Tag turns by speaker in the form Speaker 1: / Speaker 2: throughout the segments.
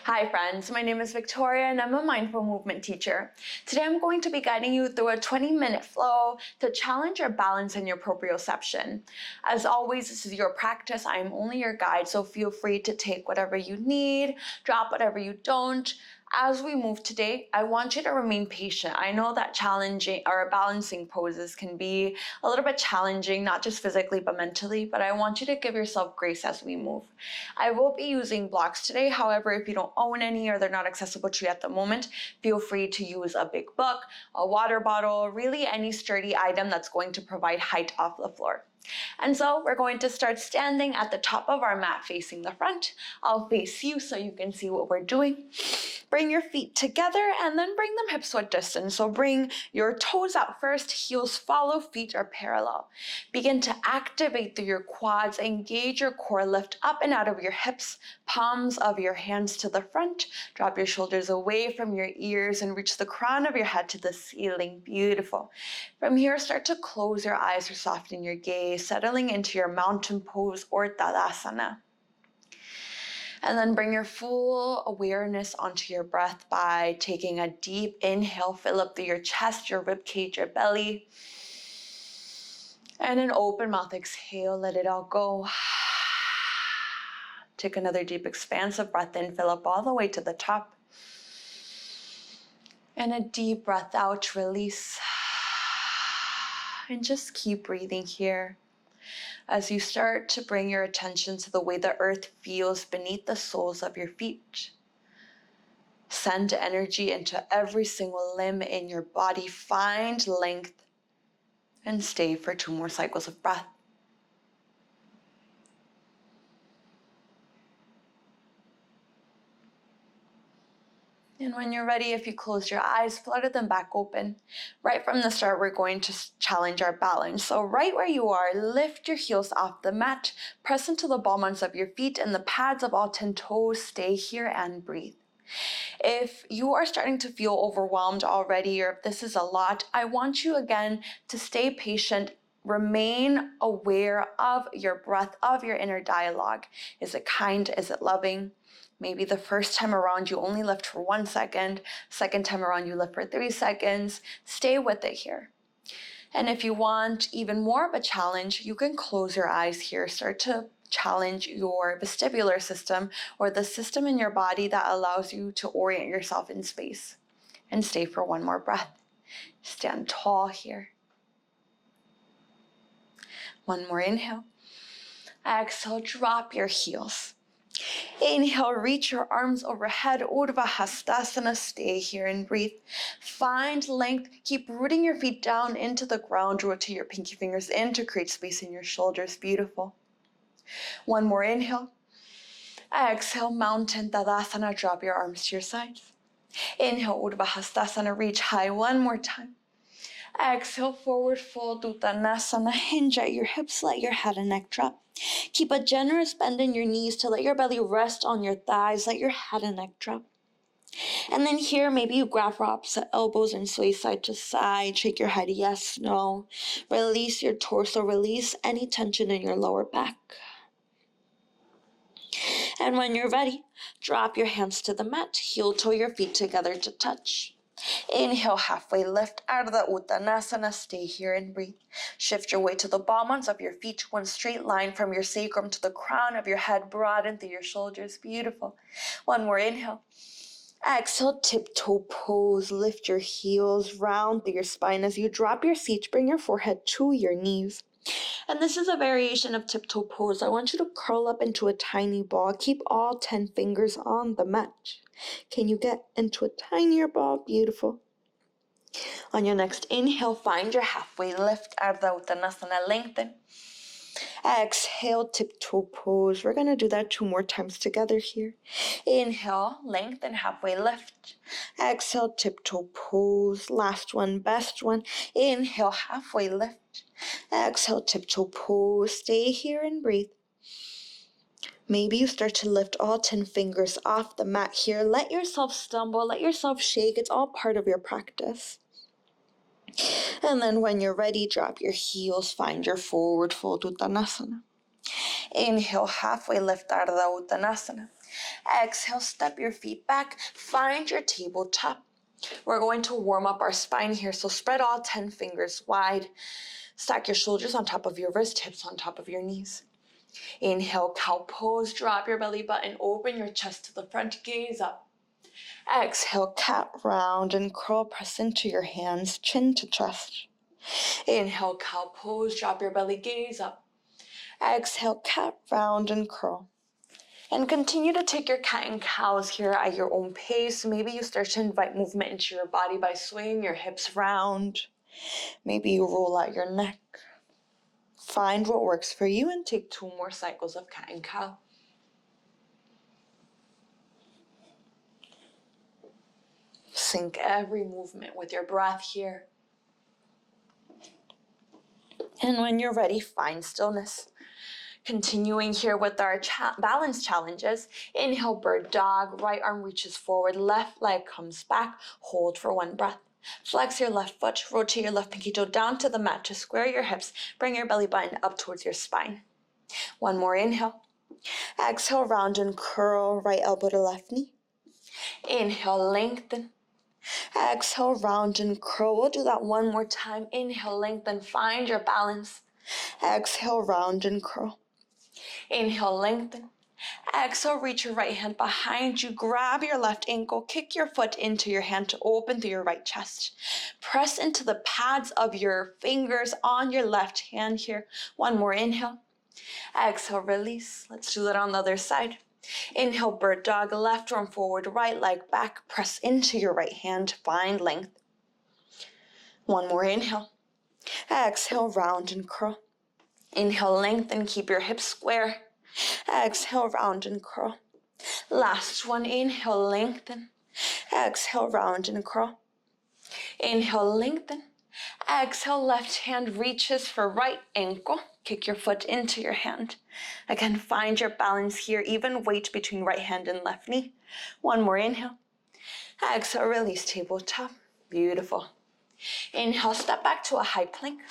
Speaker 1: Hi friends, my name is Victoria and I'm a mindful movement teacher. Today I'm going to be guiding you through a 20-minute flow to challenge your balance and your proprioception. As always, this is your practice. I am only your guide, so feel free to take whatever you need, drop whatever you don't. As we move today, I want you to remain patient. I know that challenging or balancing poses can be a little bit challenging, not just physically but mentally, but I want you to give yourself grace as we move. I will be using blocks today. However, if you don't own any or they're not accessible to you at the moment, feel free to use a big book, a water bottle, really any sturdy item that's going to provide height off the floor. And so we're going to start standing at the top of our mat facing the front. I'll face you so you can see what we're doing. Bring your feet together and then bring them hips width distance. So bring your toes out first, heels follow, feet are parallel. Begin to activate through your quads, engage your core, lift up and out of your hips, palms of your hands to the front, drop your shoulders away from your ears and reach the crown of your head to the ceiling. Beautiful. From here, start to close your eyes or soften your gaze, settling into your mountain pose or Tadasana. And then bring your full awareness onto your breath by taking a deep inhale, fill up through your chest, your rib cage, your belly. And an open mouth exhale, let it all go. Take another deep expansive breath in, fill up all the way to the top. And a deep breath out, release. And just keep breathing here. As you start to bring your attention to the way the earth feels beneath the soles of your feet. Send energy into every single limb in your body. Find length and stay for 2 more cycles of breath. And when you're ready, if you close your eyes, flutter them back open. Right from the start, we're going to challenge our balance. So right where you are, lift your heels off the mat, press into the ball mounts of your feet and the pads of all 10 toes. Stay here and breathe. If you are starting to feel overwhelmed already, or if this is a lot, I want you again to stay patient. Remain aware of your breath, of your inner dialogue. Is it kind? Is it loving? Maybe the first time around you only lift for 1 second. Second time around you lift for 3 seconds. Stay with it here. And if you want even more of a challenge, you can close your eyes here. Start to challenge your vestibular system or the system in your body that allows you to orient yourself in space. And stay for 1 more breath. Stand tall here. 1 more inhale. Exhale, drop your heels. Inhale, reach your arms overhead, Urdhva Hastasana, stay here and breathe. Find length, keep rooting your feet down into the ground, rotate your pinky fingers in to create space in your shoulders, beautiful. 1 more inhale. Exhale, Mountain Tadasana, drop your arms to your sides. Inhale, Urdhva Hastasana, reach high 1 more time. Exhale, forward fold, Uttanasana, hinge at your hips, let your head and neck drop. Keep a generous bend in your knees to let your belly rest on your thighs, let your head and neck drop. And then here, maybe you grab for opposite elbows and sway side to side, shake your head yes, no. Release your torso, release any tension in your lower back. And when you're ready, drop your hands to the mat, heel toe your feet together to touch. Inhale, halfway lift, Ardha Uttanasana, stay here and breathe. Shift your weight to the ball mounts of your feet, 1 straight line from your sacrum to the crown of your head, broaden through your shoulders, beautiful. 1 more inhale. Exhale, tiptoe pose, lift your heels, round through your spine as you drop your seat, bring your forehead to your knees. And this is a variation of tiptoe pose. I want you to curl up into a tiny ball. Keep all 10 fingers on the mat. Can you get into a tinier ball? Beautiful. On your next inhale, find your halfway lift, Ardha Uttanasana, lengthen. Exhale, tiptoe pose. We're going to do that 2 more times together here. Inhale, lengthen, halfway lift. Exhale, tiptoe pose. Last one, best one. Inhale, halfway lift. Exhale, tiptoe pose. Stay here and breathe. Maybe you start to lift all 10 fingers off the mat here. Let yourself stumble, let yourself shake. It's all part of your practice. And then when you're ready, drop your heels, find your forward fold Uttanasana. Inhale, halfway lift, Ardha Uttanasana. Exhale, step your feet back. Find your tabletop. We're going to warm up our spine here, so spread all 10 fingers wide. Stack your shoulders on top of your wrist, hips on top of your knees. Inhale, cow pose. Drop your belly button, open your chest to the front, gaze up. Exhale, cat round and curl, press into your hands, chin to chest. Inhale, cow pose. Drop your belly, gaze up. Exhale, cat round and curl. And continue to take your cat and cows here at your own pace. Maybe you start to invite movement into your body by swaying your hips round. Maybe you roll out your neck. Find what works for you and take 2 more cycles of cat and cow. Sync every movement with your breath here. And when you're ready, find stillness. Continuing here with our balance challenges. Inhale, bird dog. Right arm reaches forward. Left leg comes back. Hold for 1 breath. Flex your left foot. Rotate your left pinky toe down to the mat to square your hips. Bring your belly button up towards your spine. 1 more inhale. Exhale, round and curl. Right elbow to left knee. Inhale, lengthen. Exhale, round and curl. We'll do that 1 more time. Inhale, lengthen. Find your balance. Exhale, round and curl. Inhale, lengthen. Exhale, reach your right hand behind you. Grab your left ankle. Kick your foot into your hand to open through your right chest. Press into the pads of your fingers on your left hand here. 1 more inhale. Exhale, release. Let's do that on the other side. Inhale, bird dog. Left arm forward, right leg back. Press into your right hand. Find length. 1 more inhale. Exhale, round and curl. Inhale, lengthen. Keep your hips square. Exhale, round and curl. Last one. Inhale, lengthen. Exhale, round and curl. Inhale, lengthen. Exhale, left hand reaches for right ankle. Kick your foot into your hand. Again, find your balance here. Even weight between right hand and left knee. 1 more inhale. Exhale, release, tabletop. Beautiful. Inhale, step back to a high plank.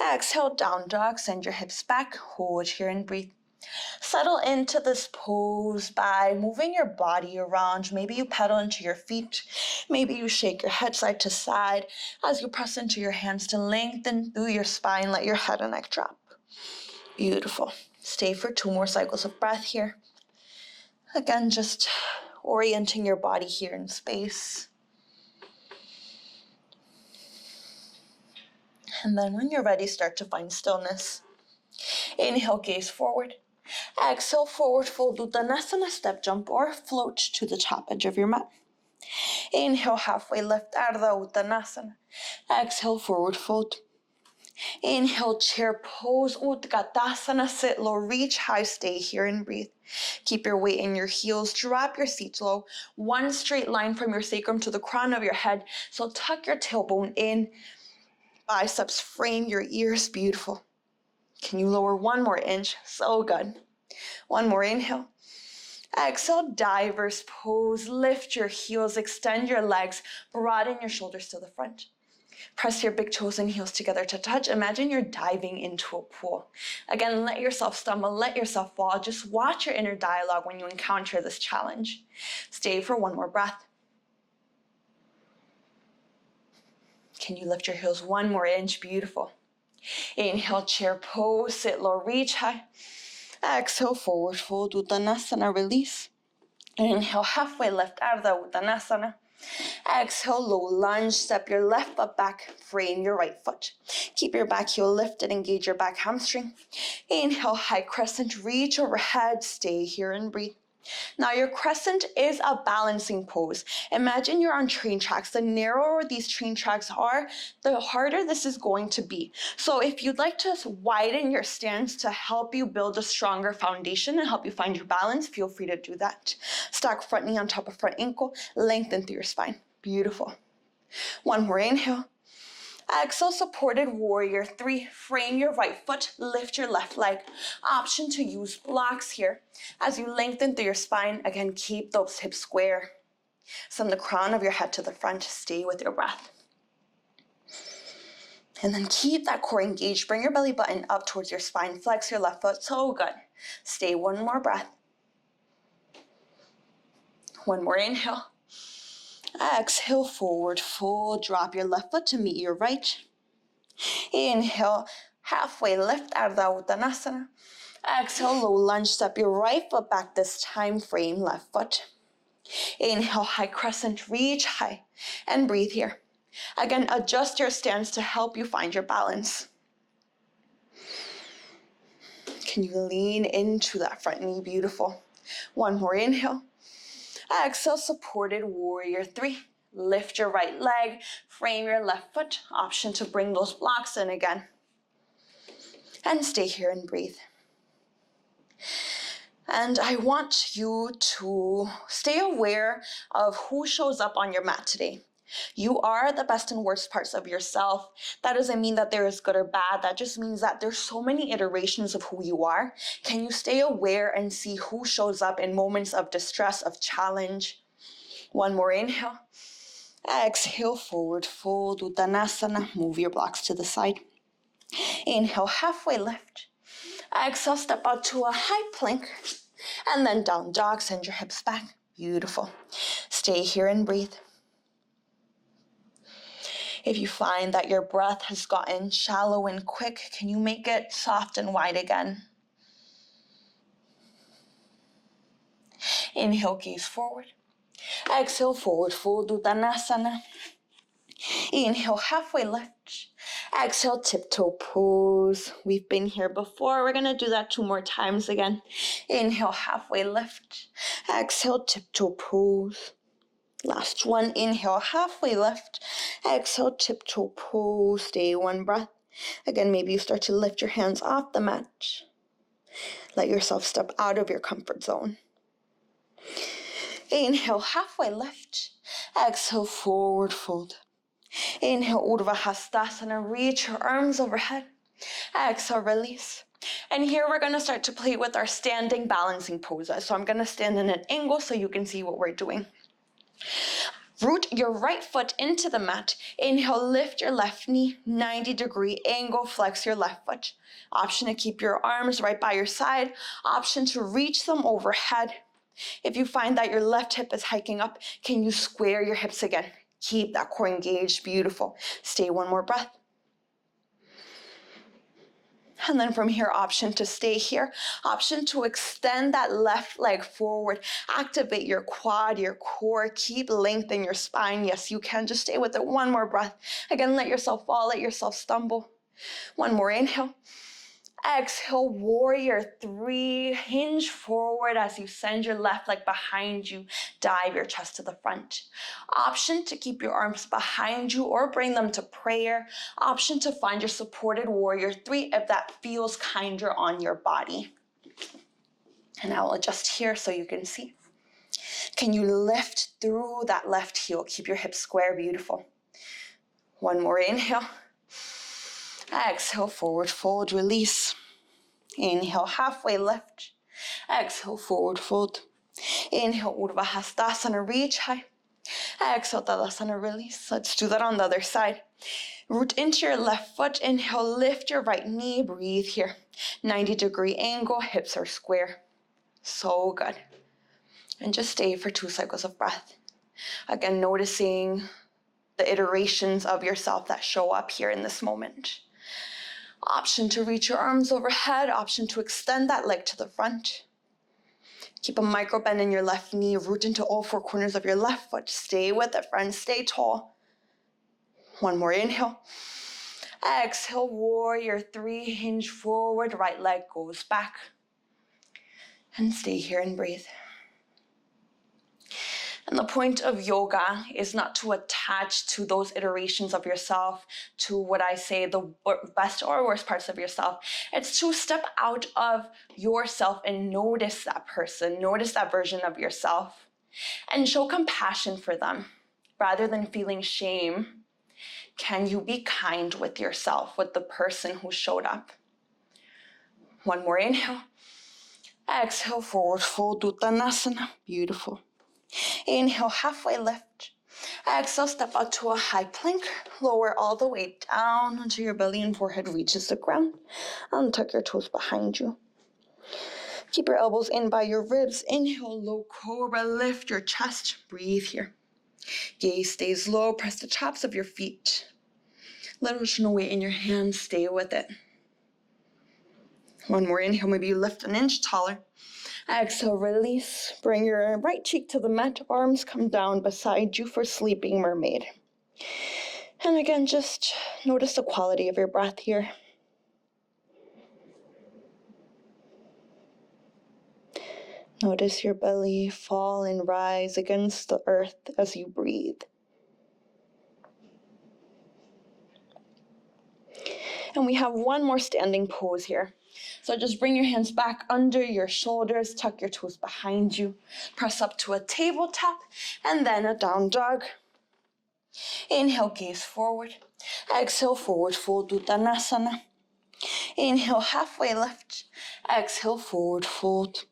Speaker 1: Exhale, down dog. Send your hips back. Hold here and breathe. Settle into this pose by moving your body around. Maybe you pedal into your feet. Maybe you shake your head side to side as you press into your hands to lengthen through your spine. Let your head and neck drop. Beautiful. Stay for 2 more cycles of breath here. Again, just orienting your body here in space. And then when you're ready, start to find stillness. Inhale, gaze forward. Exhale, forward fold Uttanasana, step jump or float to the top edge of your mat. Inhale, halfway lift, Ardha Uttanasana. Exhale, forward fold. Inhale, chair pose, Utkatasana, sit low, reach high, stay here and breathe. Keep your weight in your heels, drop your seat low, 1 straight line from your sacrum to the crown of your head. So tuck your tailbone in, biceps frame your ears, beautiful. Can you lower 1 more inch? So good. 1 more inhale. Exhale, diver's pose. Lift your heels, extend your legs, broaden your shoulders to the front. Press your big toes and heels together to touch. Imagine you're diving into a pool. Again, let yourself stumble, let yourself fall. Just watch your inner dialogue when you encounter this challenge. Stay for 1 more breath. Can you lift your heels 1 more inch? Beautiful. Inhale, chair pose, sit low, reach high. Exhale, forward fold, Uttanasana, release. Inhale, halfway lift, Ardha Uttanasana. Exhale, low lunge, step your left foot back, frame your right foot. Keep your back heel lifted, engage your back hamstring. Inhale, high crescent, reach overhead, stay here and breathe. Now your crescent is a balancing pose. Imagine you're on train tracks. The narrower these train tracks are, the harder this is going to be. So if you'd like to widen your stance to help you build a stronger foundation and help you find your balance, feel free to do that. Stack front knee on top of front ankle, lengthen through your spine. Beautiful. 1 more inhale. Exhale, supported warrior 3. Frame your right foot, lift your left leg. Option to use blocks here. As you lengthen through your spine, again, keep those hips square. Send the crown of your head to the front. Stay with your breath. And then keep that core engaged. Bring your belly button up towards your spine. Flex your left foot. So good. Stay 1 more breath. One more inhale. Exhale, forward fold. Drop your left foot to meet your right. Inhale, halfway lift, Ardha Uttanasana. Exhale, low lunge, step your right foot back this time, frame left foot. Inhale, high crescent, reach high, and breathe here. Again, adjust your stance to help you find your balance. Can you lean into that front knee? Beautiful. One more inhale. Exhale, supported warrior three. Lift your right leg, frame your left foot. Option to bring those blocks in again. And stay here and breathe. And I want you to stay aware of who shows up on your mat today. You are the best and worst parts of yourself. That doesn't mean that there is good or bad. That just means that there's so many iterations of who you are. Can you stay aware and see who shows up in moments of distress, of challenge? One more inhale. Exhale, forward fold, Uttanasana. Move your blocks to the side. Inhale, halfway lift. Exhale, step out to a high plank. And then down dog, send your hips back. Beautiful. Stay here and breathe. If you find that your breath has gotten shallow and quick, can you make it soft and wide again? Inhale, gaze forward. Exhale, forward fold, Uttanasana. Inhale, halfway lift. Exhale, tiptoe pose. We've been here before. We're going to do that 2 more times again. Inhale, halfway lift. Exhale, tiptoe pose. Last one. Inhale, halfway lift. Exhale, tiptoe pose. Stay one breath. Again, maybe you start to lift your hands off the mat. Let yourself step out of your comfort zone. Inhale, halfway lift. Exhale, forward fold. Inhale, Urdhva Hastasana. Reach your arms overhead. Exhale, release. And here we're going to start to play with our standing balancing poses. So I'm going to stand in an angle so you can see what we're doing. Root your right foot into the mat. Inhale, lift your left knee, 90-degree angle, flex your left foot. Option to keep your arms right by your side. Option to reach them overhead. If you find that your left hip is hiking up, can you square your hips again? Keep that core engaged. Beautiful. Stay one more breath. And then from here, option to stay here. Option to extend that left leg forward. Activate your quad, your core. Keep length in your spine. Yes, you can. Just stay with it. One more breath. Again, let yourself fall. Let yourself stumble. One more inhale. Exhale, warrior three. Hinge forward as you send your left leg behind you. Dive your chest to the front. Option to keep your arms behind you or bring them to prayer. Option to find your supported warrior three if that feels kinder on your body. And I will adjust here so you can see. Can you lift through that left heel? Keep your hips square. Beautiful. One more inhale. Exhale, forward fold, release. Inhale, halfway lift. Exhale, forward fold. Inhale, Urdhva Hastasana, reach high. Exhale, Tadasana, release. Let's do that on the other side. Root into your left foot. Inhale, lift your right knee. Breathe here. 90-degree angle, hips are square. So good. And just stay for 2 cycles of breath. Again, noticing the iterations of yourself that show up here in this moment. Option to reach your arms overhead. Option to extend that leg to the front. Keep a micro bend in your left knee. Root into all 4 corners of your left foot. Stay with it, friends. Stay tall. One more inhale. Exhale, warrior three. Hinge forward. Right leg goes back. And stay here and breathe. And the point of yoga is not to attach to those iterations of yourself, to what I say, the best or worst parts of yourself. It's to step out of yourself and notice that person, notice that version of yourself, and show compassion for them. Rather than feeling shame, can you be kind with yourself, with the person who showed up? One more inhale. Exhale, forward fold, Uttanasana. Beautiful. Inhale, halfway lift. Exhale, step out to a high plank. Lower all the way down until your belly and forehead reaches the ground. And tuck your toes behind you. Keep your elbows in by your ribs. Inhale, low cobra, lift your chest. Breathe here. Gaze stays low, press the tops of your feet. Little no weight in your hands, stay with it. One more inhale, maybe you lift an inch taller. Exhale, release. Bring your right cheek to the mat. Arms come down beside you for sleeping mermaid. And again, just notice the quality of your breath here. Notice your belly fall and rise against the earth as you breathe. And we have one more standing pose here. So just bring your hands back under your shoulders, tuck your toes behind you, press up to a tabletop, and then a down dog. Inhale, gaze forward. Exhale, forward fold, Uttanasana. Inhale, halfway lift. Exhale, forward fold.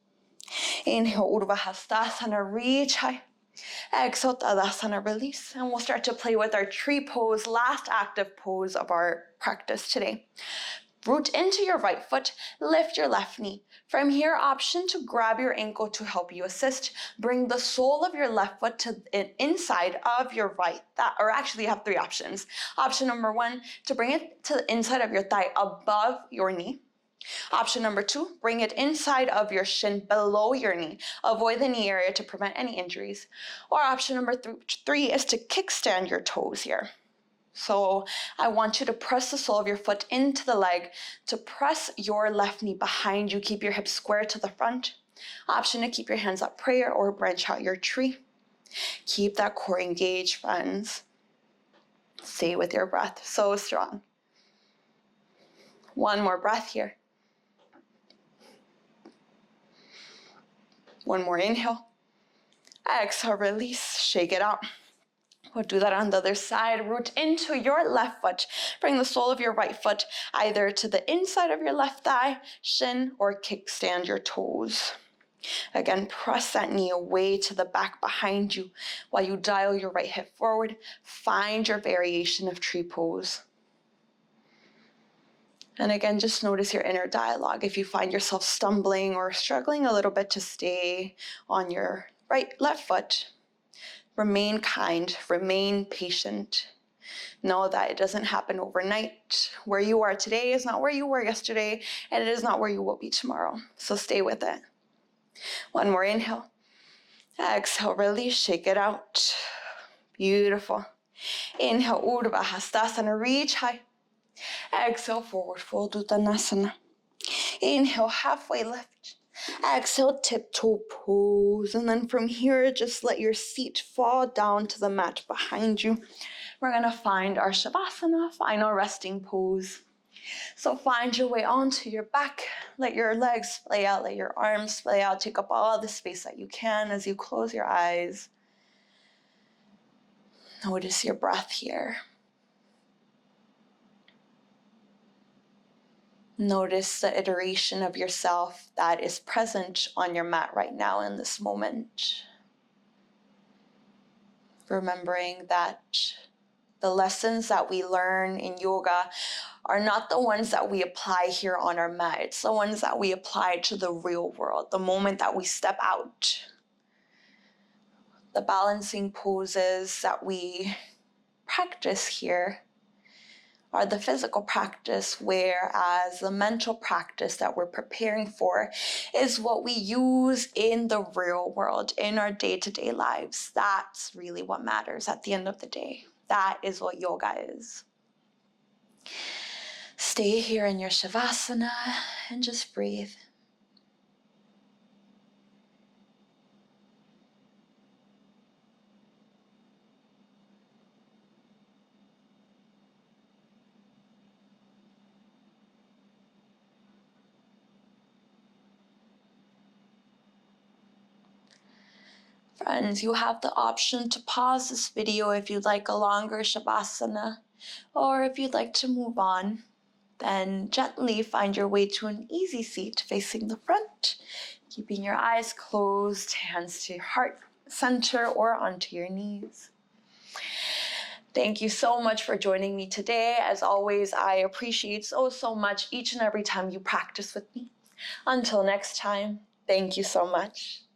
Speaker 1: Inhale, Urdhva Hastasana, reach high. Exhale, Tadasana, release. And we'll start to play with our tree pose, last active pose of our practice today. Root into your right foot, lift your left knee. From here, option to grab your ankle to help you assist. Bring the sole of your left foot to the inside of your right. Or actually you have three options. Option number one, to bring it to the inside of your thigh above your knee. Option number two, bring it inside of your shin below your knee. Avoid the knee area to prevent any injuries. Or option number three is to kickstand your toes here. So I want you to press the sole of your foot into the leg, to press your left knee behind you. Keep your hips square to the front. Option to keep your hands up prayer or branch out your tree. Keep that core engaged, friends. Stay with your breath, so strong. One more breath here. One more inhale. Exhale, release, shake it out. We'll do that on the other side. Root into your left foot. Bring the sole of your right foot either to the inside of your left thigh, shin, or kickstand your toes. Again, press that knee away to the back behind you while you dial your right hip forward. Find your variation of tree pose. And again, just notice your inner dialogue. If you find yourself stumbling or struggling a little bit to stay on your left foot, remain kind, remain patient. Know that it doesn't happen overnight. Where you are today is not where you were yesterday, and it is not where you will be tomorrow. So stay with it. One more inhale. Exhale, release, shake it out. Beautiful. Inhale, Urdhva Hastasana, reach high. Exhale, forward fold, Uttanasana. Inhale, halfway lift. Exhale, tiptoe pose. And then from here, just let your seat fall down to the mat behind you. We're gonna find our Shavasana, final resting pose. So find your way onto your back. Let your legs splay out, let your arms splay out. Take up all the space that you can as you close your eyes. Notice your breath here. Notice the iteration of yourself that is present on your mat right now in this moment. Remembering that the lessons that we learn in yoga are not the ones that we apply here on our mat. It's the ones that we apply to the real world, the moment that we step out. The balancing poses that we practice here are the physical practice, whereas the mental practice that we're preparing for is what we use in the real world, in our day-to-day lives. That's really what matters at the end of the day. That is what yoga is. Stay here in your Shavasana and just breathe. Friends, you have the option to pause this video if you'd like a longer Shavasana, or if you'd like to move on, then gently find your way to an easy seat facing the front, keeping your eyes closed, hands to your heart center or onto your knees. Thank you so much for joining me today. As always, I appreciate so much each and every time you practice with me. Until next time, thank you so much.